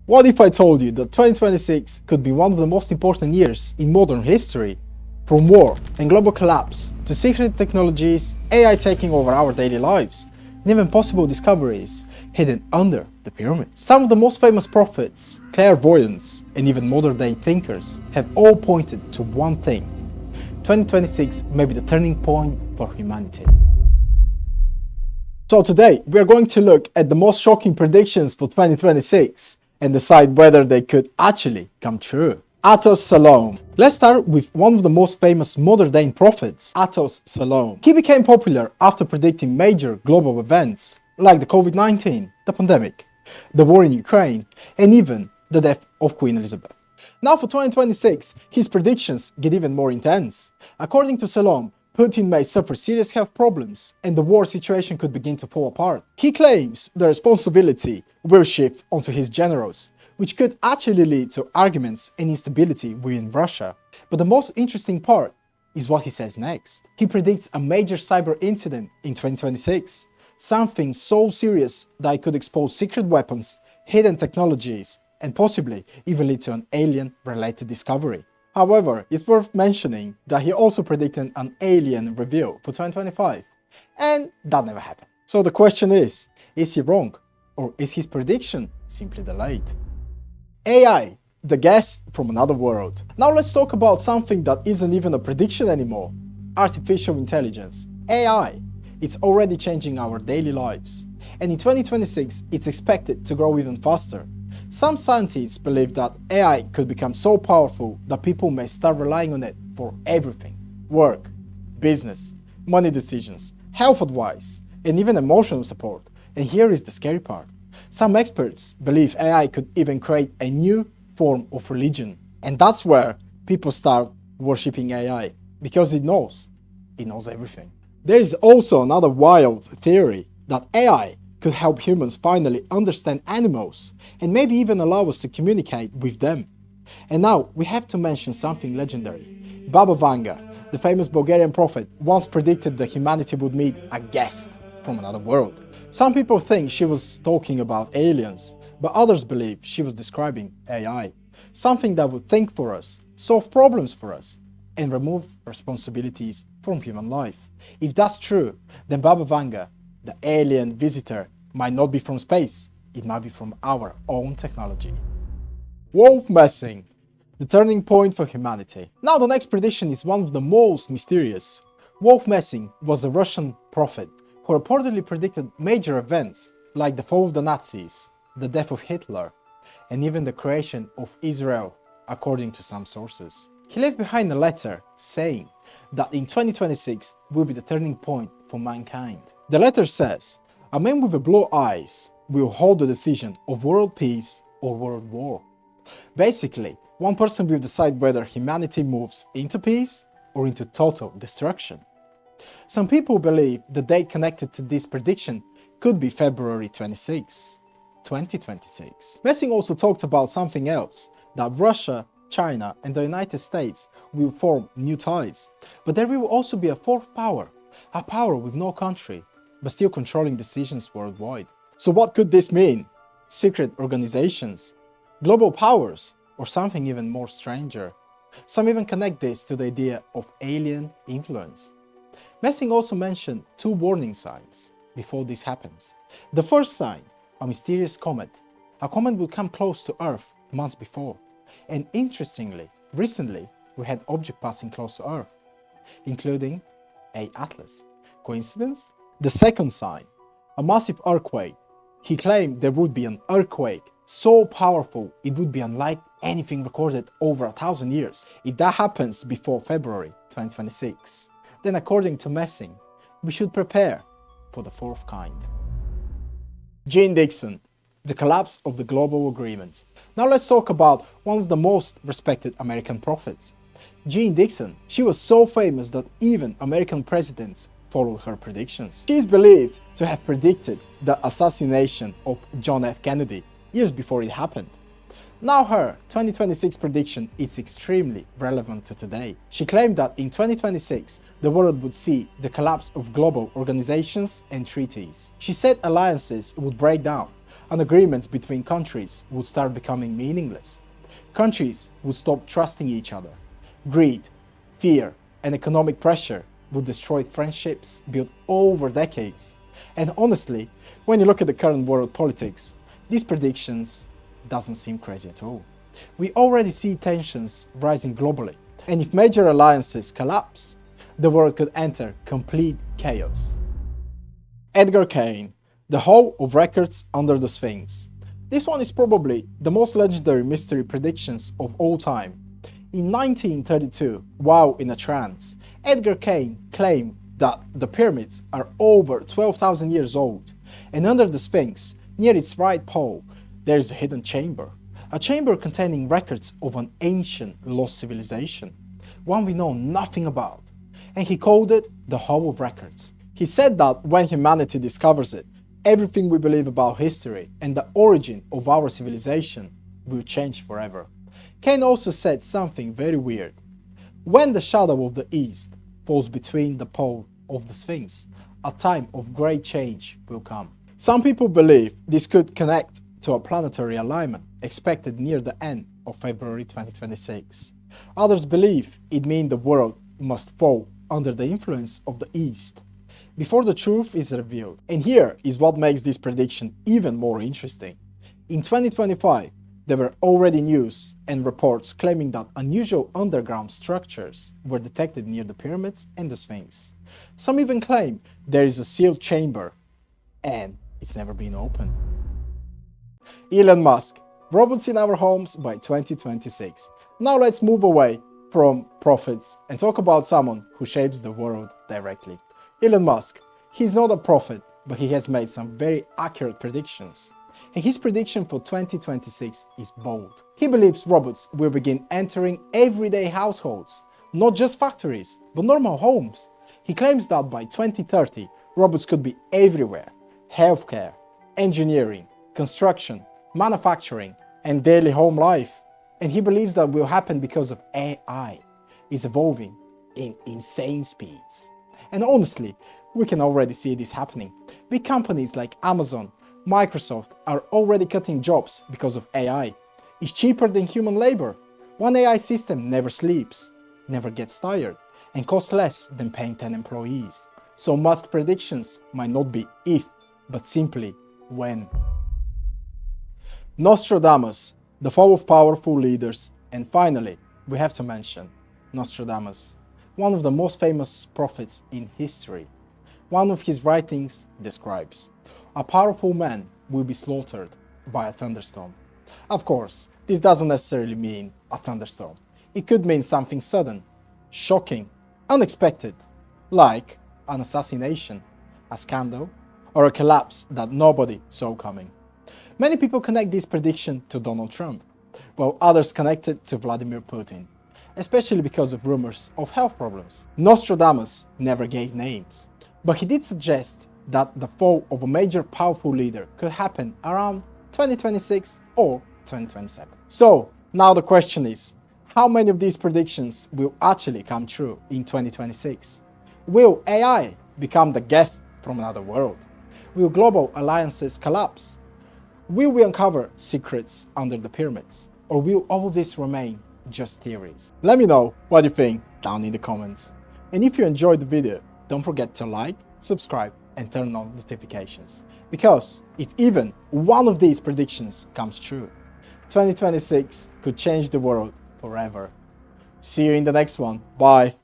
What if I told you that 2026 could be one of the most important years in modern history? From war and global collapse to secret technologies, AI taking over our daily lives, and even possible discoveries hidden under the pyramids. Some of the most famous prophets, clairvoyants, and even modern-day thinkers have all pointed to one thing. 2026 may be the turning point for humanity. So today, we are going to look at the most shocking predictions for 2026 and decide whether they could actually come true. Atos Salom. Let's start with one of the most famous modern-day prophets, Atos Salom. He became popular after predicting major global events like the COVID-19, the pandemic, the war in Ukraine, and even the death of Queen Elizabeth. Now for 2026, his predictions get even more intense. According to Salom, Putin may suffer serious health problems and the war situation could begin to fall apart. He claims the responsibility will shift onto his generals, which could actually lead to arguments and instability within Russia. But the most interesting part is what he says next. He predicts a major cyber incident in 2026, something so serious that it could expose secret weapons, hidden technologies, and possibly even lead to an alien-related discovery. However, it's worth mentioning that he also predicted an alien reveal for 2025, and that never happened. So the question is he wrong, or is his prediction simply delayed? AI, the guest from another world. Now let's talk about something that isn't even a prediction anymore. Artificial intelligence, AI. It's already changing our daily lives, and in 2026 it's expected to grow even faster. Some scientists believe that AI could become so powerful that people may start relying on it for everything: work, business, money decisions, health advice, and even emotional support. And here is the scary part. Some experts believe AI could even create a new form of religion. And that's where people start worshipping AI, because it knows everything. There is also another wild theory that AI could help humans finally understand animals and maybe even allow us to communicate with them. And now we have to mention something legendary. Baba Vanga, the famous Bulgarian prophet, once predicted that humanity would meet a guest from another world. Some people think she was talking about aliens, but others believe she was describing AI, something that would think for us, solve problems for us, and remove responsibilities from human life. If that's true, then Baba Vanga, the alien visitor, might not be from space, it might be from our own technology. Wolf messing, the turning point for humanity. Now the next prediction is one of the most mysterious. Wolf Messing was a Russian prophet who reportedly predicted major events like the fall of the Nazis, the death of Hitler, and even the creation of Israel, according to some sources. He left behind a letter saying that in 2026 will be the turning point for mankind. The letter says, "A man with blue eyes will hold the decision of world peace or world war." Basically, one person will decide whether humanity moves into peace or into total destruction. Some people believe the date connected to this prediction could be February 26, 2026. Messing also talked about something else, that Russia, China, and the United States will form new ties. But there will also be a fourth power, a power with no country, but still controlling decisions worldwide. So what could this mean? Secret organizations, global powers, or something even more stranger? Some even connect this to the idea of alien influence. Messing also mentioned two warning signs before this happens. The first sign, a mysterious comet. A comet will come close to Earth months before. And interestingly, recently we had objects passing close to Earth, including a Atlas. Coincidence? The second sign, a massive earthquake. He claimed there would be an earthquake so powerful it would be unlike anything recorded over 1,000 years. If that happens before February 2026, then according to Messing, we should prepare for the fourth kind. Jeane Dixon, the collapse of the global agreement. Now let's talk about one of the most respected American prophets. Jeane Dixon, she was so famous that even American presidents followed her predictions. She is believed to have predicted the assassination of John F. Kennedy years before it happened. Now her 2026 prediction is extremely relevant to today. She claimed that in 2026, the world would see the collapse of global organizations and treaties. She said alliances would break down, and agreements between countries would start becoming meaningless. Countries would stop trusting each other. Greed, fear, and economic pressure would destroy friendships built over decades. And honestly, when you look at the current world politics, these predictions doesn't seem crazy at all. We already see tensions rising globally, and if major alliances collapse, the world could enter complete chaos. Edgar Cayne, the Hall of Records under the Sphinx. This one is probably the most legendary mystery predictions of all time. In 1932, while in a trance, Edgar Cayne claimed that the pyramids are over 12,000 years old, and under the Sphinx, near its right pole, there is a hidden chamber. A chamber containing records of an ancient lost civilization, one we know nothing about, and he called it the Hall of Records. He said that when humanity discovers it, everything we believe about history and the origin of our civilization will change forever. Cayne also said something very weird. When the shadow of the East falls between the pole of the Sphinx, a time of great change will come. Some people believe this could connect to a planetary alignment expected near the end of February 2026. Others believe it means the world must fall under the influence of the East before the truth is revealed. And here is what makes this prediction even more interesting. In 2025, there were already news and reports claiming that unusual underground structures were detected near the pyramids and the Sphinx. Some even claim there is a sealed chamber and it's never been opened. Elon Musk, robots in our homes by 2026. Now let's move away from prophets and talk about someone who shapes the world directly. Elon Musk. He's not a prophet, but he has made some very accurate predictions. And his prediction for 2026 is bold. He believes robots will begin entering everyday households, not just factories, but normal homes. He claims that by 2030, robots could be everywhere: healthcare, engineering, construction, manufacturing, and daily home life. And he believes that will happen because of AI is evolving in insane speeds. And honestly, we can already see this happening. Big companies like Amazon, Microsoft are already cutting jobs because of AI. It's cheaper than human labor. One AI system never sleeps, never gets tired, and costs less than paying 10 employees. So Musk's predictions might not be if, but simply when. Nostradamus, the fall of powerful leaders, and finally, we have to mention Nostradamus, one of the most famous prophets in history. One of his writings describes, a powerful man will be slaughtered by a thunderstorm. Of course, this doesn't necessarily mean a thunderstorm. It could mean something sudden, shocking, unexpected, like an assassination, a scandal, or a collapse that nobody saw coming. Many people connect this prediction to Donald Trump, while others connect it to Vladimir Putin, especially because of rumors of health problems. Nostradamus never gave names, but he did suggest that the fall of a major powerful leader could happen around 2026 or 2027. So now the question is, how many of these predictions will actually come true in 2026? Will AI become the guest from another world? Will global alliances collapse? Will we uncover secrets under the pyramids? Or will all of this remain just theories? Let me know what you think down in the comments. And if you enjoyed the video, don't forget to like, subscribe, and turn on notifications. Because if even one of these predictions comes true, 2026 could change the world forever. See you in the next one. Bye.